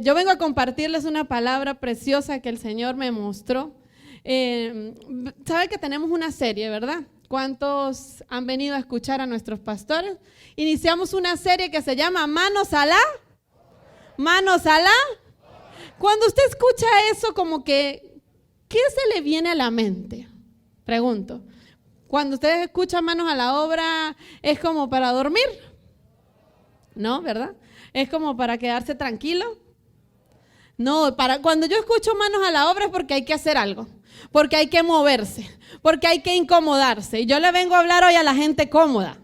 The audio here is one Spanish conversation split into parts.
Yo vengo a compartirles una palabra preciosa que el Señor me mostró. Sabe que tenemos una serie, ¿verdad? ¿Cuántos han venido a escuchar a nuestros pastores? Iniciamos una serie que se llama Manos a la. Cuando usted escucha eso, como que, ¿qué se le viene a la mente? Pregunto. Cuando usted escucha Manos a la obra, ¿es como para dormir? No, ¿verdad? ¿Es como para quedarse tranquilo? No, cuando yo escucho Manos a la obra es porque hay que hacer algo, porque hay que moverse, porque hay que incomodarse. Y yo le vengo a hablar hoy a la gente cómoda.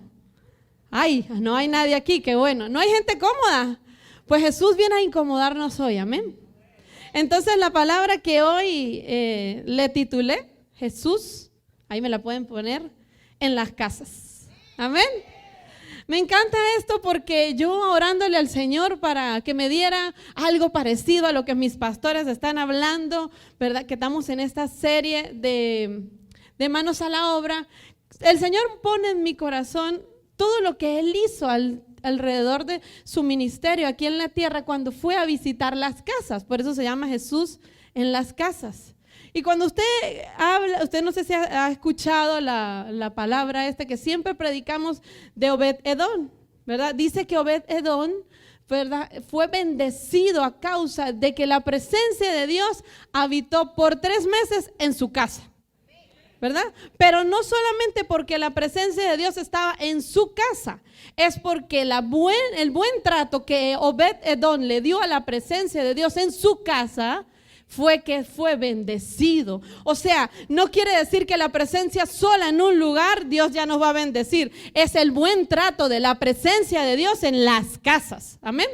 Ay, no hay nadie aquí, qué bueno. ¿No hay gente cómoda? Pues Jesús viene a incomodarnos hoy, amén. Entonces la palabra que hoy le titulé, Jesús, ahí me la pueden poner, en las casas. Amén. Me encanta esto porque yo orándole al Señor para que me diera algo parecido a lo que mis pastores están hablando, ¿verdad? Que estamos en esta serie de Manos a la Obra. El Señor pone en mi corazón todo lo que Él hizo alrededor de su ministerio aquí en la tierra cuando fue a visitar las casas. Por eso se llama Jesús en las casas. Y cuando usted habla, usted no sé si ha escuchado la palabra que siempre predicamos de Obed-Edom, ¿verdad? Dice que Obed-Edom, ¿verdad?, fue bendecido a causa de que la presencia de Dios habitó por 3 meses en su casa, ¿verdad? Pero no solamente porque la presencia de Dios estaba en su casa, es porque el buen trato que Obed-Edom le dio a la presencia de Dios en su casa fue que fue bendecido. O sea, no quiere decir que la presencia sola en un lugar Dios ya nos va a bendecir. Es el buen trato de la presencia de Dios en las casas. Amén.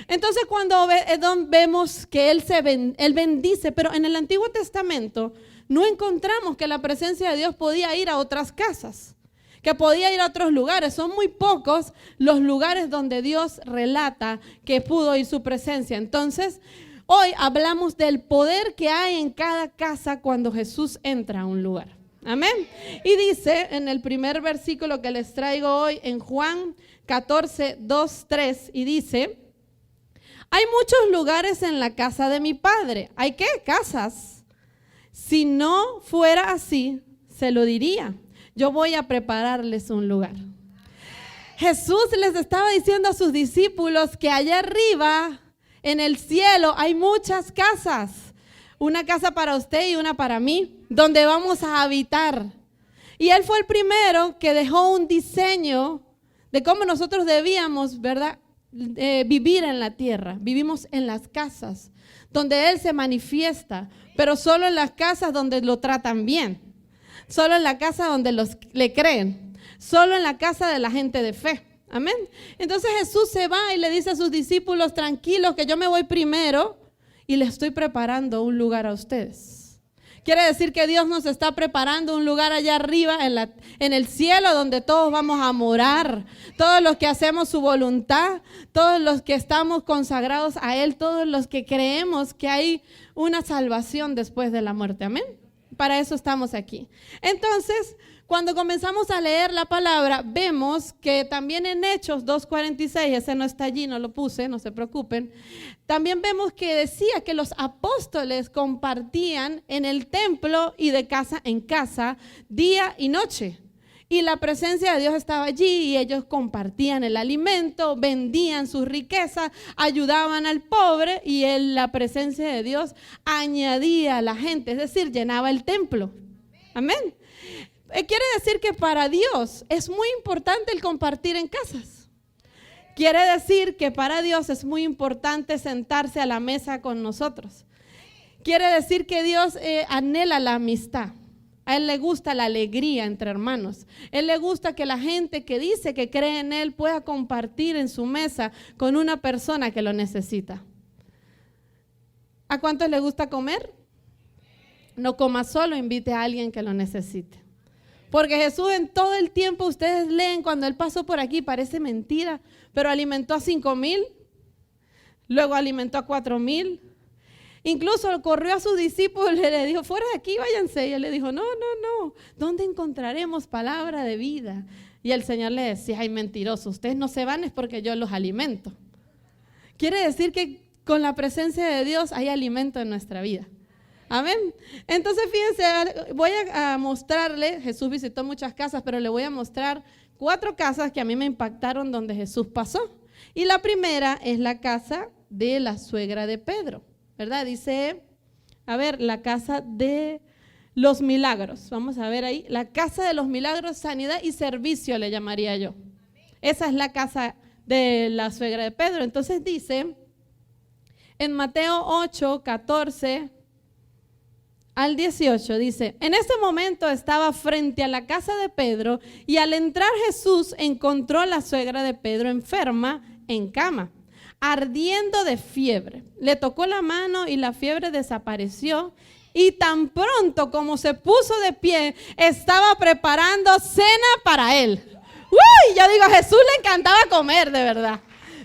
Entonces cuando Edom vemos que él bendice, pero en el Antiguo Testamento no encontramos que la presencia de Dios podía ir a otras casas, que podía ir a otros lugares. Son muy pocos los lugares donde Dios relata que pudo ir su presencia. Entonces, hoy hablamos del poder que hay en cada casa cuando Jesús entra a un lugar. Amén. Y dice en el primer versículo que les traigo hoy en Juan 14, 2, 3, y dice: hay muchos lugares en la casa de mi Padre. ¿Hay qué? Casas. Si no fuera así, se lo diría. Yo voy a prepararles un lugar. Jesús les estaba diciendo a sus discípulos que allá arriba en el cielo hay muchas casas, una casa para usted y una para mí, donde vamos a habitar. Y Él fue el primero que dejó un diseño de cómo nosotros debíamos, ¿verdad?, vivir en la tierra. Vivimos en las casas, donde Él se manifiesta, pero solo en las casas donde lo tratan bien, solo en la casa donde le creen, solo en la casa de la gente de fe. Amén. Entonces Jesús se va y le dice a sus discípulos: tranquilos, que yo me voy primero y les estoy preparando un lugar a ustedes. Quiere decir que Dios nos está preparando un lugar allá arriba en el cielo, donde todos vamos a morar, todos los que hacemos su voluntad, todos los que estamos consagrados a Él, todos los que creemos que hay una salvación después de la muerte. Amén. Para eso estamos aquí. Entonces, cuando comenzamos a leer la palabra, vemos que también en Hechos 2:46, ese no está allí, no lo puse, no se preocupen. También vemos que decía que los apóstoles compartían en el templo y de casa en casa, día y noche. Y la presencia de Dios estaba allí y ellos compartían el alimento, vendían sus riquezas, ayudaban al pobre y la presencia de Dios añadía a la gente, es decir, llenaba el templo. Amén. Quiere decir que para Dios es muy importante el compartir en casas. Quiere decir que para Dios es muy importante sentarse a la mesa con nosotros. Quiere decir que Dios anhela la amistad. A Él le gusta la alegría entre hermanos. A Él le gusta que la gente que dice que cree en Él pueda compartir en su mesa con una persona que lo necesita. ¿A cuántos le gusta comer? No coma solo, invite a alguien que lo necesite. Porque Jesús en todo el tiempo, ustedes leen, cuando Él pasó por aquí, parece mentira, pero alimentó a 5,000, luego alimentó a 4,000. Incluso corrió a sus discípulos y le dijo: fuera de aquí, váyanse. Y Él le dijo: no, ¿dónde encontraremos palabra de vida? Y el Señor le decía: ay, mentiroso, ustedes no se van es porque yo los alimento. Quiere decir que con la presencia de Dios hay alimento en nuestra vida. Amén. Entonces fíjense, voy a mostrarle, Jesús visitó muchas casas, pero le voy a mostrar 4 casas que a mí me impactaron donde Jesús pasó. Y la primera es la casa de la suegra de Pedro, ¿verdad? Dice, a ver, la casa de los milagros. Vamos a ver ahí, la casa de los milagros, sanidad y servicio le llamaría yo. Esa es la casa de la suegra de Pedro. Entonces dice, en Mateo 8, 14 al 18, dice, en ese momento estaba frente a la casa de Pedro y al entrar Jesús encontró a la suegra de Pedro enferma en cama, ardiendo de fiebre. Le tocó la mano y la fiebre desapareció y tan pronto como se puso de pie, estaba preparando cena para él. ¡Uy! Yo digo, a Jesús le encantaba comer, de verdad.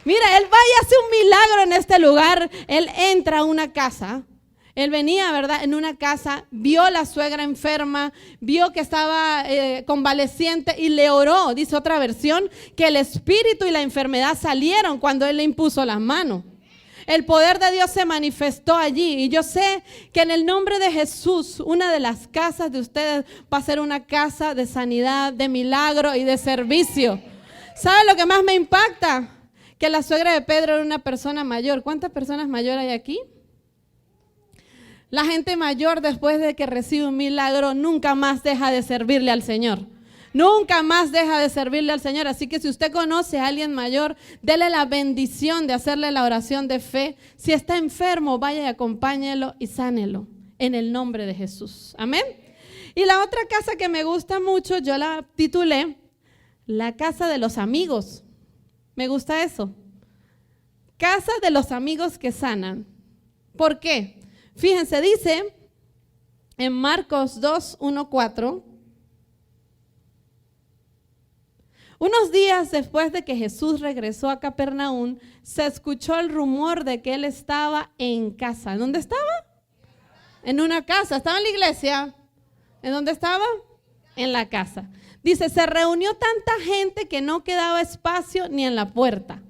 Mira, él va y hace un milagro en este lugar. Él entra a una casa. Él venía, ¿verdad?, en una casa, vio a la suegra enferma, vio que estaba convaleciente y le oró. Dice otra versión que el espíritu y la enfermedad salieron cuando él le impuso las manos. El poder de Dios se manifestó allí. Y yo sé que en el nombre de Jesús, una de las casas de ustedes va a ser una casa de sanidad, de milagro y de servicio. ¿Sabe lo que más me impacta? Que la suegra de Pedro era una persona mayor. ¿Cuántas personas mayores hay aquí? La gente mayor, después de que recibe un milagro, nunca más deja de servirle al Señor. Nunca más deja de servirle al Señor. Así que si usted conoce a alguien mayor, dele la bendición de hacerle la oración de fe. Si está enfermo, vaya y acompáñelo y sánelo en el nombre de Jesús. Amén. Y la otra casa que me gusta mucho, yo la titulé La casa de los amigos. Me gusta eso. Casa de los amigos que sanan. ¿Por qué? Fíjense, dice en Marcos 2, 1, 4. Unos días después de que Jesús regresó a Capernaum, se escuchó el rumor de que él estaba en casa. ¿En dónde estaba? En una casa. ¿Estaba en la iglesia? ¿En dónde estaba? En la casa. Dice, se reunió tanta gente que no quedaba espacio ni en la puerta.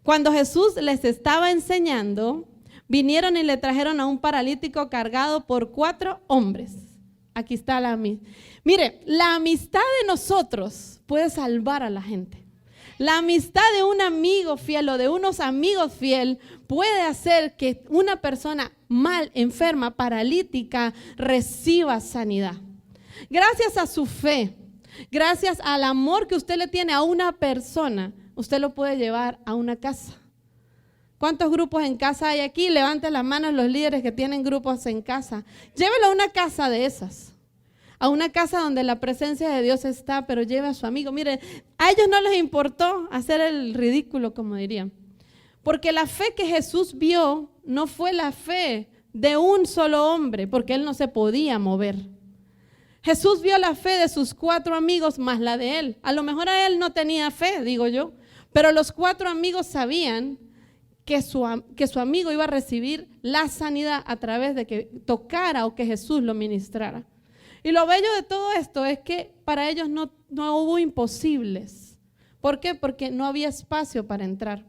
Cuando Jesús les estaba enseñando, vinieron y le trajeron a un paralítico cargado por 4 hombres. Aquí está la amistad. Mire, la amistad de nosotros puede salvar a la gente. La amistad de un amigo fiel o de unos amigos fiel puede hacer que una persona mal, enferma, paralítica, reciba sanidad. Gracias a su fe, gracias al amor que usted le tiene a una persona, usted lo puede llevar a una casa. ¿Cuántos grupos en casa hay aquí? Levanten las manos los líderes que tienen grupos en casa. Llévelo a una casa de esas. A una casa donde la presencia de Dios está, pero lleve a su amigo. Mire, a ellos no les importó hacer el ridículo, como dirían. Porque la fe que Jesús vio no fue la fe de un solo hombre, porque él no se podía mover. Jesús vio la fe de sus 4 amigos más la de él. A lo mejor a él no tenía fe, digo yo, pero los 4 amigos sabían que su amigo iba a recibir la sanidad a través de que tocara o que Jesús lo ministrara. Y lo bello de todo esto es que para ellos no hubo imposibles. ¿Por qué? Porque no había espacio para entrar.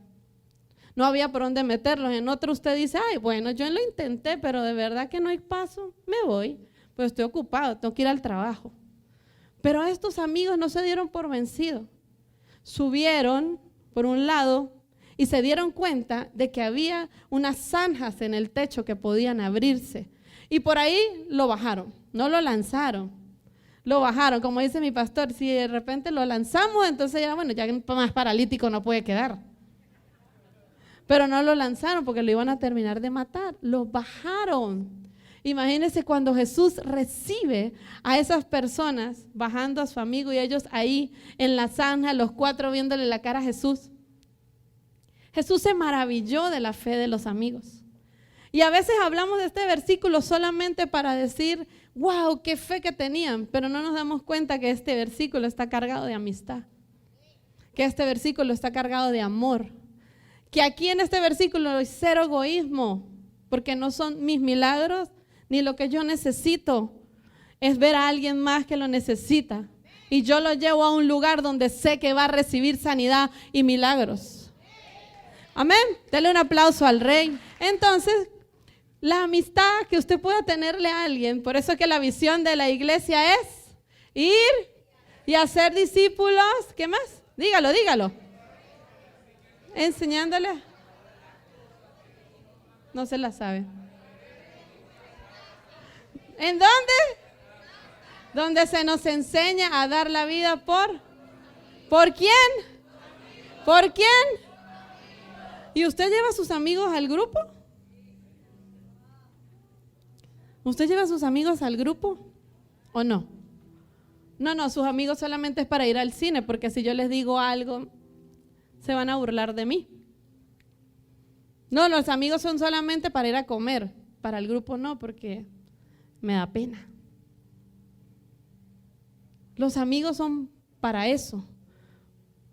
No había por dónde meterlos. En otro usted dice, ay, bueno, yo lo intenté, pero de verdad que no hay paso, me voy. Pues estoy ocupado, tengo que ir al trabajo. Pero estos amigos no se dieron por vencidos. Subieron por un lado y se dieron cuenta de que había unas zanjas en el techo que podían abrirse. Y por ahí lo bajaron, no lo lanzaron, lo bajaron. Como dice mi pastor, si de repente lo lanzamos, entonces ya, bueno, ya más paralítico no puede quedar. Pero no lo lanzaron porque lo iban a terminar de matar, lo bajaron. Imagínense cuando Jesús recibe a esas personas bajando a su amigo y ellos ahí en la zanja, los 4 viéndole la cara a Jesús. Jesús se maravilló de la fe de los amigos. Y a veces hablamos de este versículo solamente para decir, wow, qué fe que tenían, pero no nos damos cuenta que este versículo está cargado de amistad, que este versículo está cargado de amor, que aquí en este versículo hay 0 egoísmo, porque no son mis milagros ni lo que yo necesito, es ver a alguien más que lo necesita y yo lo llevo a un lugar donde sé que va a recibir sanidad y milagros. Amén. Dele un aplauso al Rey. Entonces, la amistad que usted pueda tenerle a alguien, por eso que la visión de la iglesia es ir y hacer discípulos. ¿Qué más? Dígalo, dígalo. Enseñándole. No se la sabe. ¿En dónde? Donde se nos enseña a dar la vida ¿por quién? ¿Por quién? ¿Y usted lleva a sus amigos al grupo? ¿Usted lleva a sus amigos al grupo o no? No, sus amigos solamente es para ir al cine, porque si yo les digo algo, se van a burlar de mí. No, los amigos son solamente para ir a comer, para el grupo no, porque me da pena. Los amigos son para eso,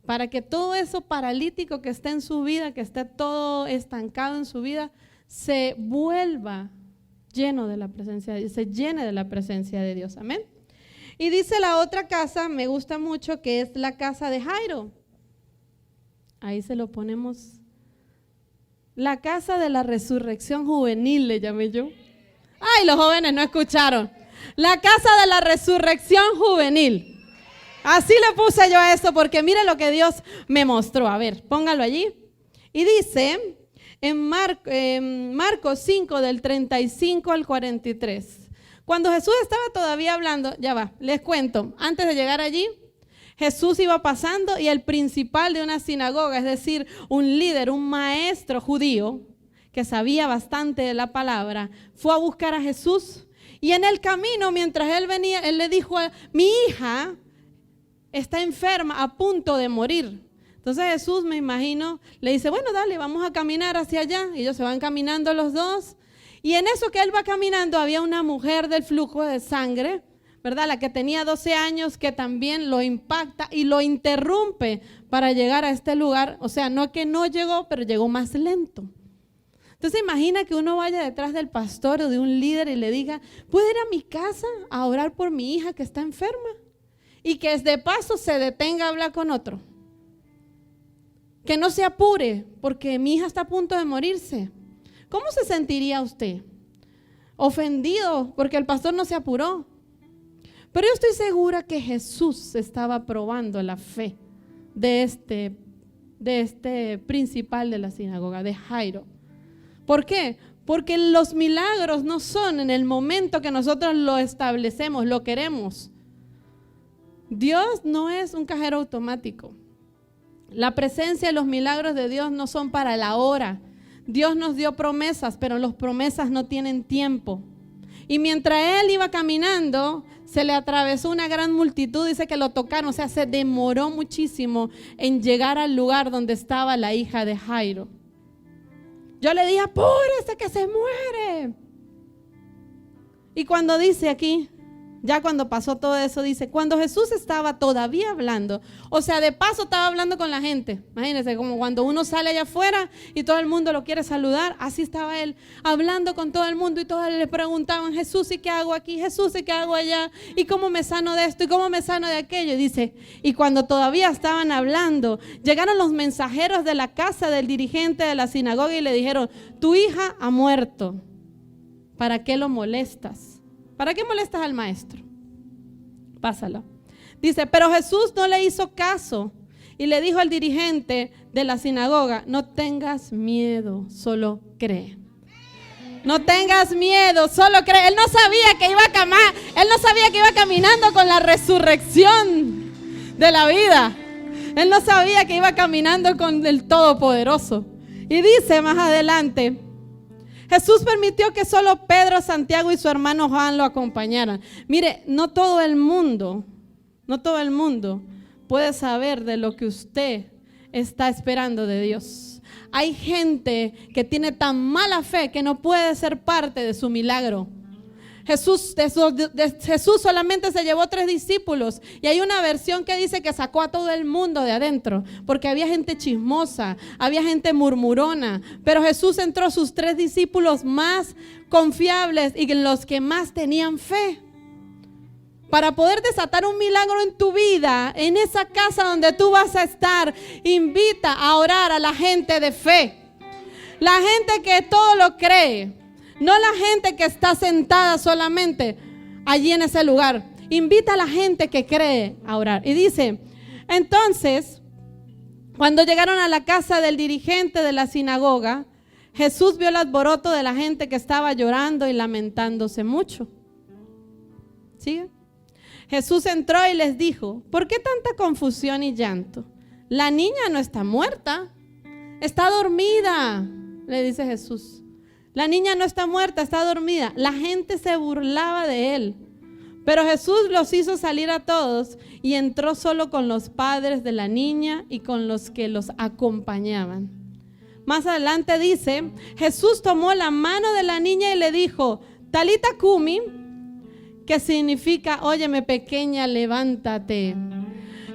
para que todo eso paralítico que esté en su vida, que esté todo estancado en su vida, se vuelva lleno de la presencia de Dios, se llene de la presencia de Dios. Amén. Y dice la otra casa, me gusta mucho, que es la casa de Jairo. Ahí se lo ponemos. La casa de la resurrección juvenil, le llamé yo. Ay, los jóvenes no escucharon. La casa de la resurrección juvenil. Así le puse yo a eso, porque mire lo que Dios me mostró. A ver, póngalo allí. Y dice en Marcos 5, del 35 al 43. Cuando Jesús estaba todavía hablando, ya va, les cuento, antes de llegar allí, Jesús iba pasando y el principal de una sinagoga, es decir, un líder, un maestro judío, que sabía bastante de la palabra, fue a buscar a Jesús. Y en el camino, mientras él venía, él le dijo: mi hija está enferma, a punto de morir. Entonces Jesús, me imagino, le dice: bueno, dale, vamos a caminar hacia allá. Y ellos se van caminando los dos. Y en eso que él va caminando, había una mujer del flujo de sangre, ¿verdad? La que tenía 12 años, que también lo impacta y lo interrumpe para llegar a este lugar. O sea, no que no llegó, pero llegó más lento. Entonces imagina que uno vaya detrás del pastor o de un líder y le diga: ¿puedo ir a mi casa a orar por mi hija que está enferma? Y que de paso se detenga a hablar con otro. Que no se apure porque mi hija está a punto de morirse. ¿Cómo se sentiría usted? Ofendido porque el pastor no se apuró. Pero yo estoy segura que Jesús estaba probando la fe de este principal de la sinagoga, de Jairo. ¿Por qué? Porque los milagros no son en el momento que nosotros lo establecemos, lo queremos. Dios no es un cajero automático. La presencia y los milagros de Dios no son para la hora. Dios nos dio promesas, pero las promesas no tienen tiempo. Y mientras él iba caminando, se le atravesó una gran multitud, dice que lo tocaron, o sea, se demoró muchísimo en llegar al lugar donde estaba la hija de Jairo. Yo le dije: apúrese que se muere. Y cuando dice aquí, ya cuando pasó todo eso, dice: cuando Jesús estaba todavía hablando, o sea, de paso estaba hablando con la gente. Imagínense, como cuando uno sale allá afuera y todo el mundo lo quiere saludar, así estaba él, hablando con todo el mundo, y todos le preguntaban: Jesús, ¿y qué hago aquí? Jesús, ¿y qué hago allá? ¿Y cómo me sano de esto? ¿Y cómo me sano de aquello? Y dice: y cuando todavía estaban hablando, llegaron los mensajeros de la casa del dirigente de la sinagoga y le dijeron: tu hija ha muerto, ¿para qué lo molestas? ¿Para qué molestas al maestro? Pásalo. Dice: pero Jesús no le hizo caso y le dijo al dirigente de la sinagoga: no tengas miedo, solo cree. No tengas miedo, solo cree. Él no sabía que iba caminando con la resurrección de la vida. Él no sabía que iba caminando con el Todopoderoso. Y dice más adelante: Jesús permitió que solo Pedro, Santiago y su hermano Juan lo acompañaran. Mire, no todo el mundo puede saber de lo que usted está esperando de Dios. Hay gente que tiene tan mala fe que no puede ser parte de su milagro. Jesús solamente se llevó 3 discípulos, y hay una versión que dice que sacó a todo el mundo de adentro, porque había gente chismosa, había gente murmurona, pero Jesús entró sus 3 discípulos más confiables y los que más tenían fe. para poder desatar un milagro en tu vida, en esa casa donde tú vas a estar, invita a orar a la gente de fe. La gente que todo lo cree, no la gente que está sentada solamente allí en ese lugar. Invita a la gente que cree a orar. Y dice, entonces, cuando llegaron a la casa del dirigente de la sinagoga, Jesús vio el alboroto de la gente que estaba llorando y lamentándose mucho. ¿Sigue? Jesús entró y les dijo, ¿por qué tanta confusión y llanto? La niña no está muerta, está dormida, le dice Jesús. La niña no está muerta, está dormida. La gente se burlaba de él. Pero Jesús los hizo salir a todos y entró solo con los padres de la niña y con los que los acompañaban. Más adelante dice, Jesús tomó la mano de la niña y le dijo, Talita Kumi, que significa, óyeme pequeña, levántate.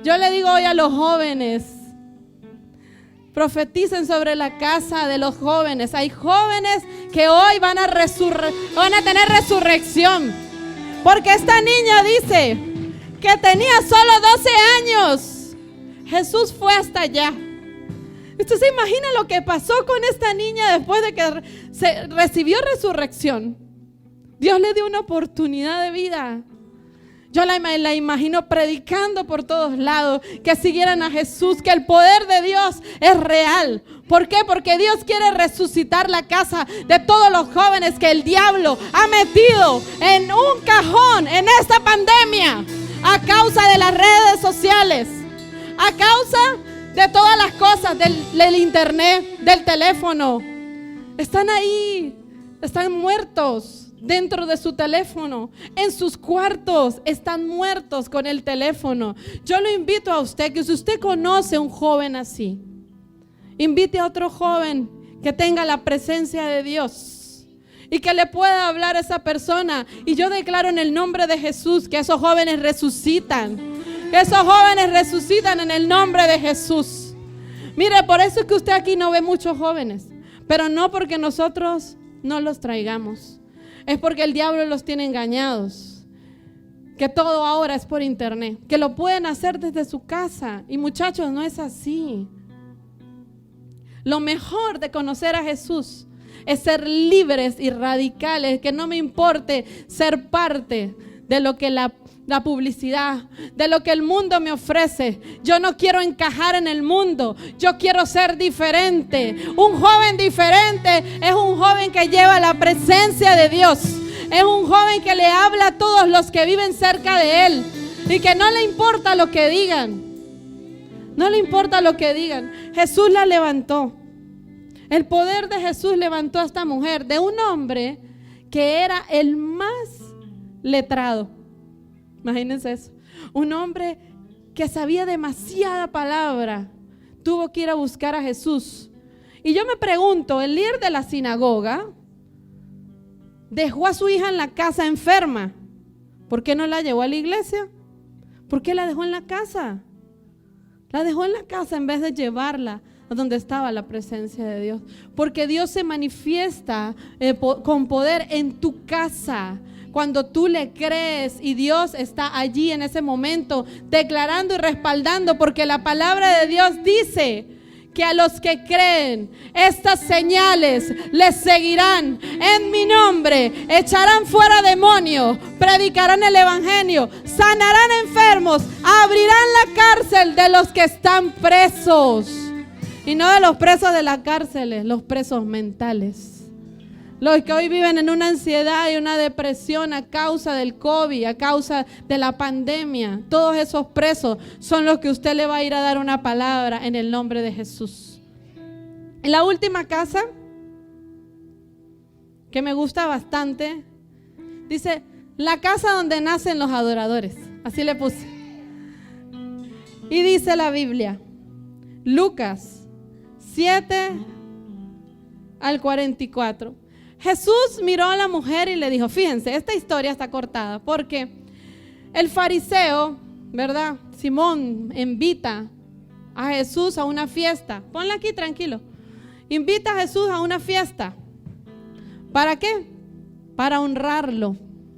Yo le digo hoy a los jóvenes, profeticen sobre la casa de los jóvenes. Hay jóvenes que hoy van a tener resurrección. Porque esta niña dice que tenía solo 12 años. Jesús fue hasta allá. ¿Usted se imagina lo que pasó con esta niña después de que recibió resurrección? Dios le dio una oportunidad de vida. Yo la imagino predicando por todos lados, que siguieran a Jesús, que el poder de Dios es real. ¿Por qué? Porque Dios quiere resucitar la casa de todos los jóvenes que el diablo ha metido en un cajón en esta pandemia a causa de las redes sociales, a causa de todas las cosas del internet, del teléfono. Están ahí, están muertos dentro de su teléfono, en sus cuartos, están muertos con el teléfono. Yo lo invito a usted, que si usted conoce a un joven así, invite a otro joven que tenga la presencia de Dios y que le pueda hablar a esa persona. Y yo declaro en el nombre de Jesús que esos jóvenes resucitan, que esos jóvenes resucitan en el nombre de Jesús. Mire, por eso es que usted aquí no ve muchos jóvenes, pero no porque nosotros no los traigamos. Es porque el diablo los tiene engañados, que todo ahora es por internet, que lo pueden hacer desde su casa. Y muchachos, no es así. Lo mejor de conocer a Jesús es ser libres y radicales, que no me importe ser parte de lo que la publicidad, de lo que el mundo me ofrece. Yo no quiero encajar en el mundo, yo quiero ser diferente. Un joven diferente es un joven que lleva la presencia de Dios, es un joven que le habla a todos los que viven cerca de él y que no le importa lo que digan, no le importa lo que digan. Jesús la levantó. El poder de Jesús levantó a esta mujer de un hombre que era el más letrado. Imagínense eso. Un hombre que sabía demasiada palabra tuvo que ir a buscar a Jesús. Y yo me pregunto, el líder de la sinagoga dejó a su hija en la casa enferma. ¿Por qué no la llevó a la iglesia? ¿Por qué la dejó en la casa? La dejó en la casa en vez de llevarla a donde estaba la presencia de Dios. Porque Dios se manifiesta con poder en tu casa. Cuando tú le crees y Dios está allí en ese momento declarando y respaldando, porque la palabra de Dios dice que a los que creen estas señales les seguirán en mi nombre, echarán fuera demonios, predicarán el evangelio, sanarán enfermos, abrirán la cárcel de los que están presos, y no de los presos de las cárceles, los presos mentales. Los que hoy viven en una ansiedad y una depresión a causa del COVID, a causa de la pandemia. Todos esos presos son los que usted le va a ir a dar una palabra en el nombre de Jesús. En la última casa, que me gusta bastante, dice, la casa donde nacen los adoradores. Así le puse. Y dice la Biblia, Lucas 7 al 44. Jesús miró a la mujer y le dijo, fíjense, esta historia está cortada porque el fariseo, ¿verdad? Simón invita a Jesús a una fiesta. Ponla aquí, tranquilo. Invita a Jesús a una fiesta. ¿Para qué? Para honrarlo,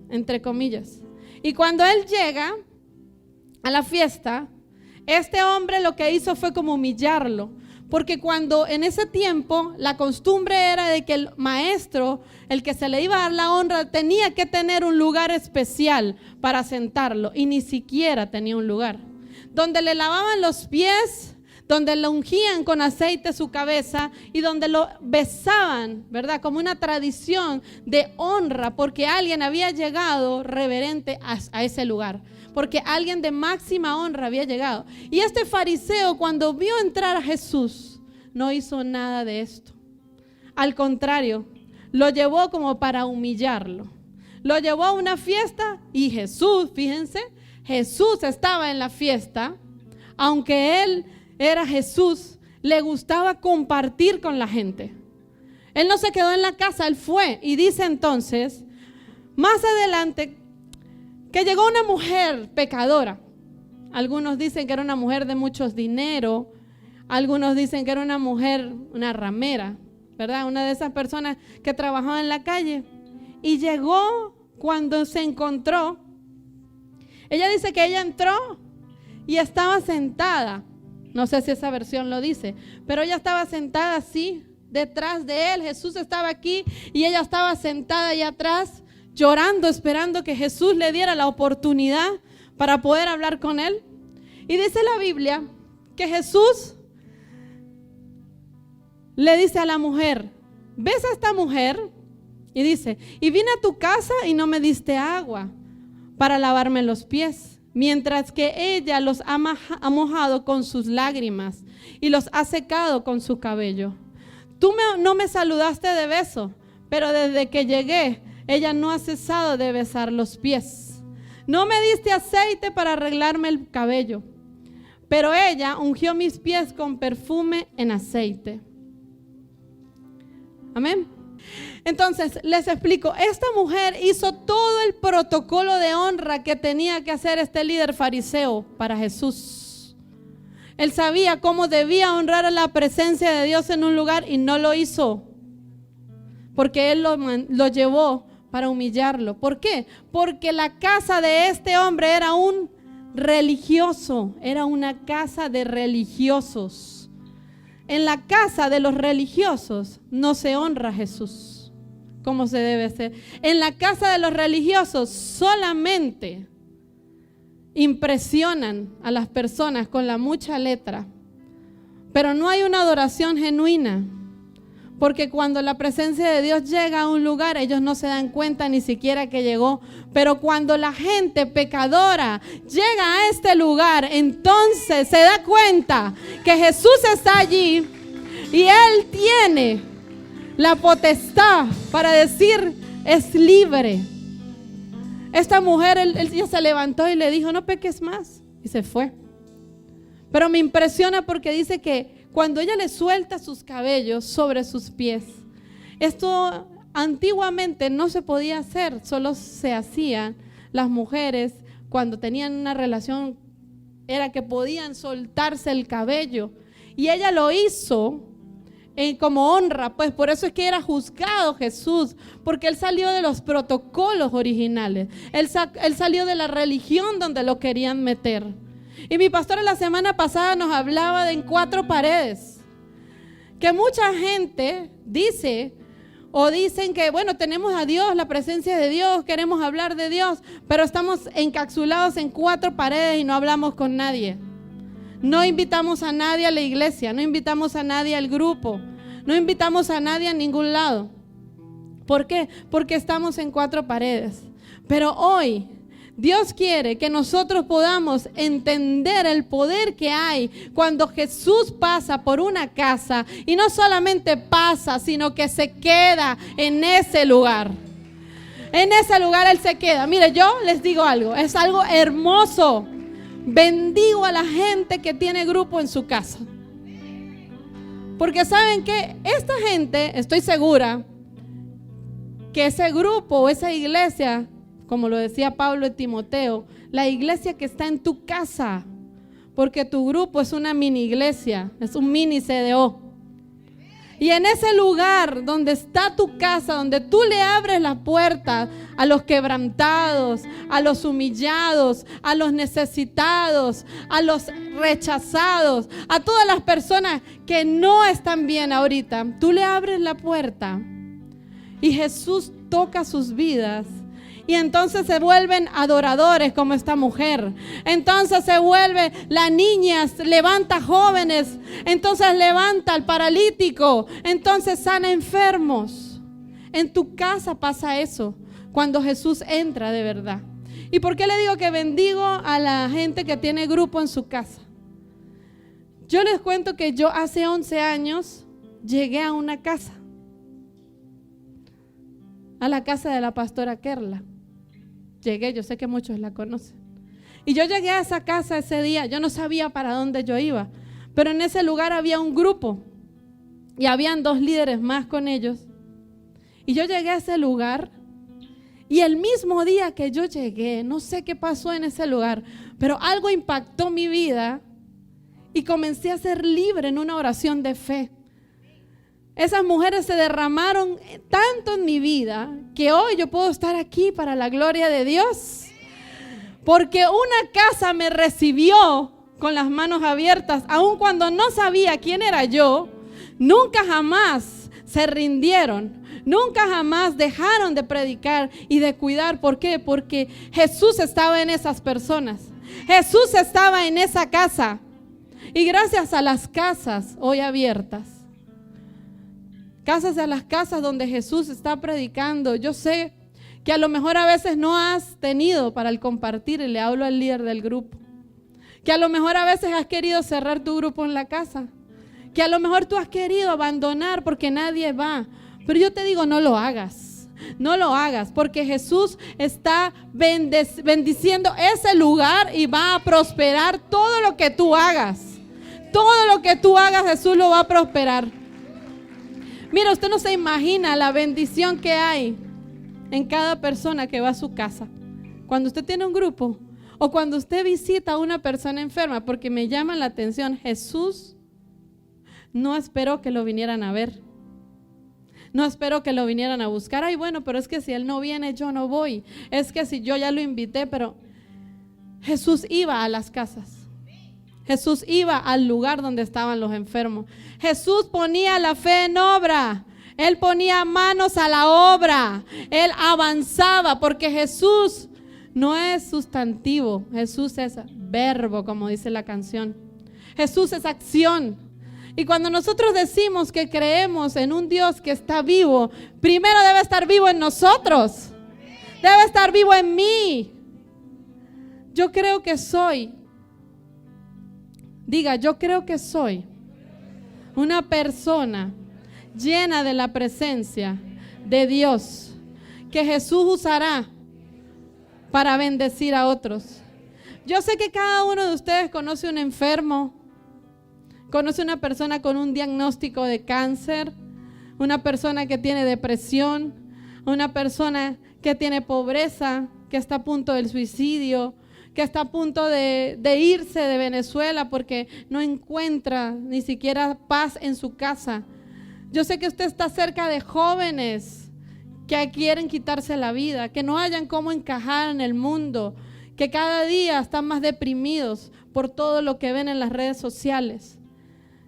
entre comillas. Y cuando él llega a la fiesta, este hombre lo que hizo fue como humillarlo. Porque cuando en ese tiempo la costumbre era de que el maestro, el que se le iba a dar la honra, tenía que tener un lugar especial para sentarlo, y ni siquiera tenía un lugar. Donde le lavaban los pies, donde le ungían con aceite su cabeza y donde lo besaban, ¿verdad? Como una tradición de honra, porque alguien había llegado reverente a ese lugar. Porque alguien de máxima honra había llegado. Y este fariseo, cuando vio entrar a Jesús, no hizo nada de esto. Al contrario, lo llevó como para humillarlo. Lo llevó a una fiesta y Jesús, fíjense, Jesús estaba en la fiesta. Aunque él era Jesús, le gustaba compartir con la gente. Él no se quedó en la casa, él fue. Y dice entonces, más adelante, que llegó una mujer pecadora. Algunos dicen que era una mujer de muchos dinero. Algunos dicen que era una mujer, una ramera, ¿verdad? Una de esas personas que trabajaba en la calle. Y llegó cuando se encontró. Ella dice que ella entró y estaba sentada. No sé si esa versión lo dice, pero ella estaba sentada así, detrás de él. Jesús estaba aquí y ella estaba sentada allá atrás, llorando, esperando que Jesús le diera la oportunidad para poder hablar con él. Y dice la Biblia que Jesús le dice a la mujer, ¿ves a esta mujer? Y dice, y vine a tu casa y no me diste agua para lavarme los pies, mientras que ella los ha mojado con sus lágrimas y los ha secado con su cabello. Tú no me saludaste de beso, pero desde que llegué, ella no ha cesado de besar los pies. No me diste aceite para arreglarme el cabello, pero ella ungió mis pies con perfume en aceite. Amén. Entonces, les explico, esta mujer hizo todo el protocolo de honra que tenía que hacer este líder fariseo para Jesús. Él sabía cómo debía honrar a la presencia de Dios en un lugar y no lo hizo, porque él lo llevó para humillarlo. ¿Por qué? Porque la casa de este hombre era un religioso, era una casa de religiosos. En la casa de los religiosos no se honra a Jesús como se debe hacer. En la casa de los religiosos solamente impresionan a las personas con la mucha letra, pero no hay una adoración genuina. Porque cuando la presencia de Dios llega a un lugar, ellos no se dan cuenta ni siquiera que llegó. Pero cuando la gente pecadora llega a este lugar, entonces se da cuenta que Jesús está allí y Él tiene la potestad para decir, es libre. Esta mujer, ella se levantó y le dijo, no peques más. Y se fue. Pero me impresiona porque dice que cuando ella le suelta sus cabellos sobre sus pies, esto antiguamente no se podía hacer, solo se hacían las mujeres cuando tenían una relación, era que podían soltarse el cabello. Y ella lo hizo como honra, pues por eso es que era juzgado Jesús, porque Él salió de los protocolos originales, Él salió de la religión donde lo querían meter. Y mi pastora la semana pasada nos hablaba de en 4 paredes, que mucha gente dice o dicen que bueno, tenemos a Dios, la presencia de Dios, queremos hablar de Dios, pero estamos encapsulados en 4 paredes y no hablamos con nadie. No invitamos a nadie a la iglesia, no invitamos a nadie al grupo, no invitamos a nadie a ningún lado. ¿Por qué? Porque estamos en 4 paredes. Pero hoy Dios quiere que nosotros podamos entender el poder que hay cuando Jesús pasa por una casa y no solamente pasa, sino que se queda en ese lugar. En ese lugar Él se queda. Mire, yo les digo algo, es algo hermoso. Bendigo a la gente que tiene grupo en su casa. Porque saben que esta gente, estoy segura, que ese grupo o esa iglesia, como lo decía Pablo en Timoteo, la iglesia que está en tu casa, porque tu grupo es una mini iglesia, es un mini CDO. Y en ese lugar donde está tu casa, donde tú le abres la puerta a los quebrantados, a los humillados, a los necesitados, a los rechazados, a todas las personas que no están bien ahorita, tú le abres la puerta y Jesús toca sus vidas. Y entonces se vuelven adoradores como esta mujer. Entonces se vuelve, la niña levanta jóvenes. Entonces levanta al paralítico. Entonces sana enfermos. En tu casa pasa eso cuando Jesús entra de verdad. ¿Y por qué le digo que bendigo a la gente que tiene grupo en su casa? Yo les cuento que yo hace 11 años llegué a una casa. A la casa de la pastora Kerla. Llegué, yo sé que muchos la conocen. Y yo llegué a esa casa ese día, yo no sabía para dónde yo iba, pero en ese lugar había un grupo y habían 2 líderes más con ellos. Y yo llegué a ese lugar y el mismo día que yo llegué, no sé qué pasó en ese lugar, pero algo impactó mi vida y comencé a ser libre en una oración de fe. Esas mujeres se derramaron tanto en mi vida que hoy yo puedo estar aquí para la gloria de Dios. Porque una casa me recibió con las manos abiertas, aun cuando no sabía quién era yo. Nunca jamás se rindieron, nunca jamás dejaron de predicar y de cuidar. ¿Por qué? Porque Jesús estaba en esas personas. Jesús estaba en esa casa. Y gracias a las casas hoy abiertas, casas a las casas donde Jesús está predicando. Yo sé que a lo mejor a veces no has tenido para el compartir, y le hablo al líder del grupo. Que a lo mejor a veces has querido cerrar tu grupo en la casa. Que a lo mejor tú has querido abandonar porque nadie va. Pero yo te digo, no lo hagas. No lo hagas, porque Jesús está bendiciendo ese lugar y va a prosperar todo lo que tú hagas. Todo lo que tú hagas, Jesús lo va a prosperar. Mira, usted no se imagina la bendición que hay en cada persona que va a su casa. Cuando usted tiene un grupo o cuando usted visita a una persona enferma, porque me llama la atención, Jesús no esperó que lo vinieran a ver. No esperó que lo vinieran a buscar. Ay, bueno, pero es que si él no viene, yo no voy. Es que si yo ya lo invité, pero Jesús iba a las casas. Jesús iba al lugar donde estaban los enfermos. Jesús ponía la fe en obra. Él ponía manos a la obra. Él avanzaba, porque Jesús no es sustantivo. Jesús es verbo, como dice la canción. Jesús es acción. Y cuando nosotros decimos que creemos en un Dios que está vivo, primero debe estar vivo en nosotros. Debe estar vivo en mí. Yo creo que soy. Diga, yo creo que soy una persona llena de la presencia de Dios, que Jesús usará para bendecir a otros. Yo sé que cada uno de ustedes conoce un enfermo, conoce una persona con un diagnóstico de cáncer, una persona que tiene depresión, una persona que tiene pobreza, que está a punto del suicidio, que está a punto de irse de Venezuela porque no encuentra ni siquiera paz en su casa. Yo sé que usted está cerca de jóvenes que quieren quitarse la vida, que no hayan cómo encajar en el mundo, que cada día están más deprimidos por todo lo que ven en las redes sociales.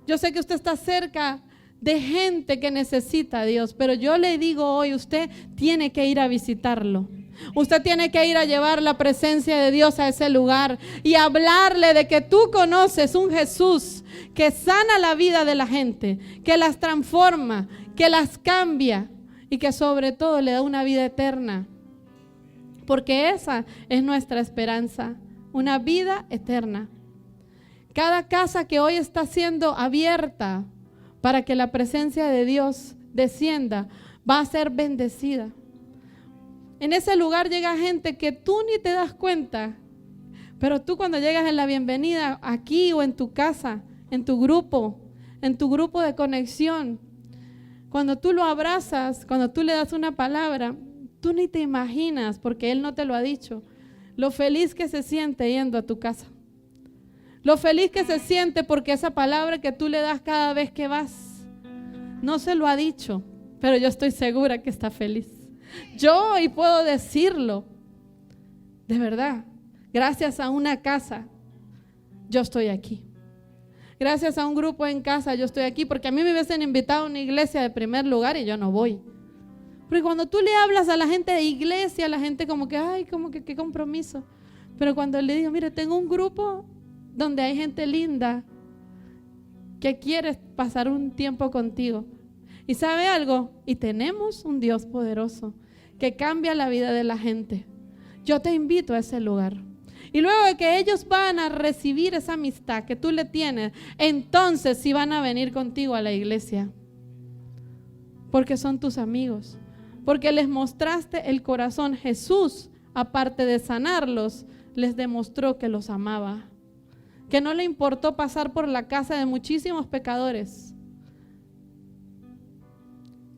Yo sé que usted está cerca de gente que necesita a Dios, pero yo le digo hoy, usted tiene que ir a visitarlo. Usted tiene que ir a llevar la presencia de Dios a ese lugar y hablarle de que tú conoces un Jesús que sana la vida de la gente, que las transforma, que las cambia y que sobre todo le da una vida eterna. Porque esa es nuestra esperanza, una vida eterna. Cada casa que hoy está siendo abierta para que la presencia de Dios descienda, va a ser bendecida. En ese lugar llega gente que tú ni te das cuenta, pero tú cuando llegas en la bienvenida aquí o en tu casa, en tu grupo de conexión, cuando tú lo abrazas, cuando tú le das una palabra, tú ni te imaginas, porque Él no te lo ha dicho, lo feliz que se siente yendo a tu casa. Lo feliz que se siente porque esa palabra que tú le das cada vez que vas, No se lo ha dicho, pero yo estoy segura que está feliz. Yo hoy puedo decirlo, de verdad, gracias a una casa, yo estoy aquí. Gracias a un grupo en casa, yo estoy aquí, porque a mí me hubiesen invitado a una iglesia de primer lugar y yo no voy. Porque cuando tú le hablas a la gente de iglesia, la gente como que, ay, como que qué compromiso. Pero cuando le digo, mire, tengo un grupo donde hay gente linda que quiere pasar un tiempo contigo. ¿Y sabe algo? Y tenemos un Dios poderoso que cambia la vida de la gente. Yo te invito a ese lugar. Y luego de que ellos van a recibir esa amistad que tú le tienes, entonces sí van a venir contigo a la iglesia. Porque son tus amigos. Porque les mostraste el corazón. Jesús, aparte de sanarlos, les demostró que los amaba. Que no le importó pasar por la casa de muchísimos pecadores.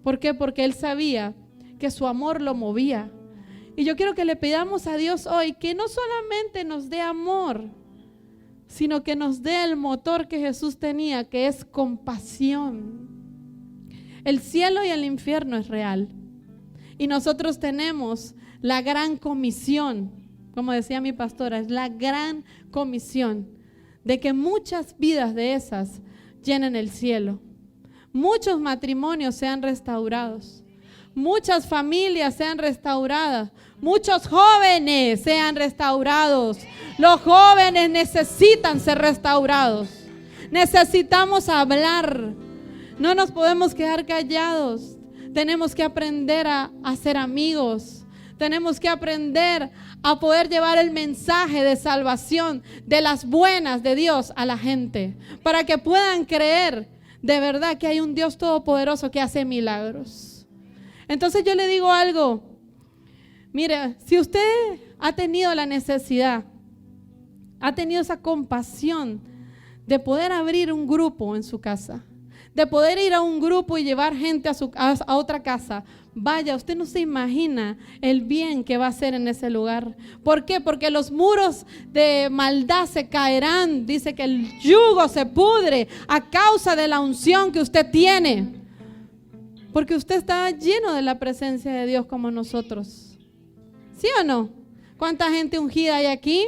¿Por qué? Porque Él sabía que su amor lo movía. Y yo quiero que le pidamos a Dios hoy que no solamente nos dé amor, sino que nos dé el motor que Jesús tenía, que es compasión. El cielo y el infierno es real. Y nosotros tenemos la gran comisión, como decía mi pastora, es la gran comisión de que muchas vidas de esas llenen el cielo. Muchos matrimonios sean restaurados. Muchas familias sean restauradas. Muchos jóvenes sean restaurados. Los jóvenes necesitan ser restaurados. Necesitamos hablar. No nos podemos quedar callados. Tenemos que aprender a ser amigos. Tenemos que aprender a poder llevar el mensaje de salvación, de las buenas de Dios a la gente, para que puedan creer de verdad que hay un Dios todopoderoso que hace milagros. Entonces yo le digo algo. Mire, si usted ha tenido la necesidad, ha tenido esa compasión de poder abrir un grupo en su casa, de poder ir a un grupo y llevar gente a otra casa, vaya, usted no se imagina el bien que va a hacer en ese lugar. ¿Por qué? Porque los muros de maldad se caerán. Dice que el yugo se pudre a causa de la unción que usted tiene. Porque usted está lleno de la presencia de Dios como nosotros. ¿Sí o no? ¿Cuánta gente ungida hay aquí?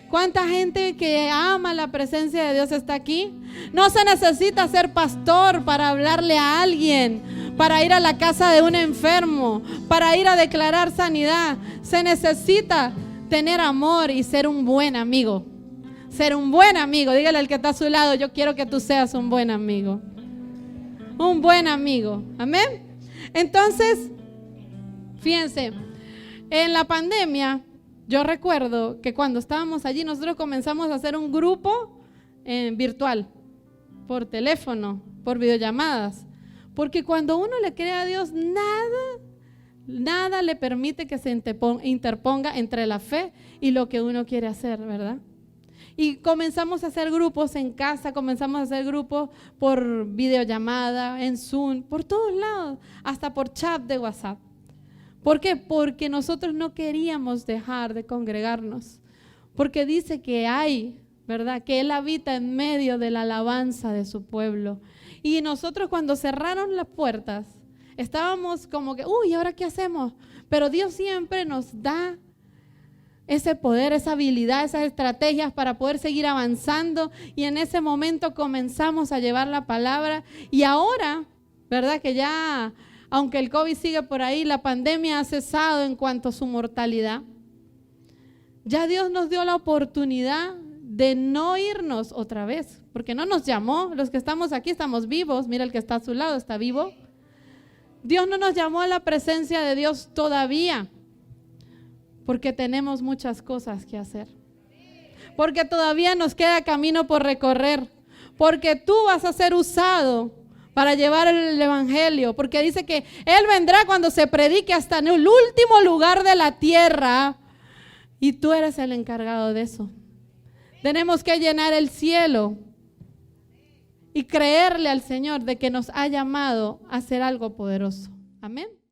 ¿Cuánta gente que ama la presencia de Dios está aquí? No se necesita ser pastor para hablarle a alguien, para ir a la casa de un enfermo, para ir a declarar sanidad. Se necesita tener amor y ser un buen amigo. Ser un buen amigo. Dígale al que está a su lado, yo quiero que tú seas un buen amigo. Un buen amigo. Amén. Entonces, fíjense, en la pandemia, yo recuerdo que cuando estábamos allí, nosotros comenzamos a hacer un grupo virtual, por teléfono, por videollamadas. Porque cuando uno le cree a Dios, nada le permite que se interponga entre la fe y lo que uno quiere hacer, ¿verdad? Y comenzamos a hacer grupos en casa, comenzamos a hacer grupos por videollamada, en Zoom, por todos lados, hasta por chat de WhatsApp. ¿Por qué? Porque nosotros no queríamos dejar de congregarnos. Porque dice que hay, ¿verdad? Que Él habita en medio de la alabanza de su pueblo. Y nosotros cuando cerraron las puertas, estábamos como que, uy, ¿ahora qué hacemos? Pero Dios siempre nos da ese poder, esa habilidad, esas estrategias para poder seguir avanzando. Y en ese momento comenzamos a llevar la palabra. Y ahora, ¿verdad? Que ya, aunque el COVID sigue por ahí, la pandemia ha cesado en cuanto a su mortalidad. Ya Dios nos dio la oportunidad de no irnos otra vez, porque no nos llamó. Los que estamos aquí estamos vivos. Mira, el que está a su lado está vivo. Dios no nos llamó a la presencia de Dios todavía, porque tenemos muchas cosas que hacer, porque todavía nos queda camino por recorrer, porque tú vas a ser usado para llevar el evangelio, porque dice que Él vendrá cuando se predique hasta en el último lugar de la tierra, y tú eres el encargado de eso. Tenemos que llenar el cielo y creerle al Señor de que nos ha llamado a hacer algo poderoso. Amén.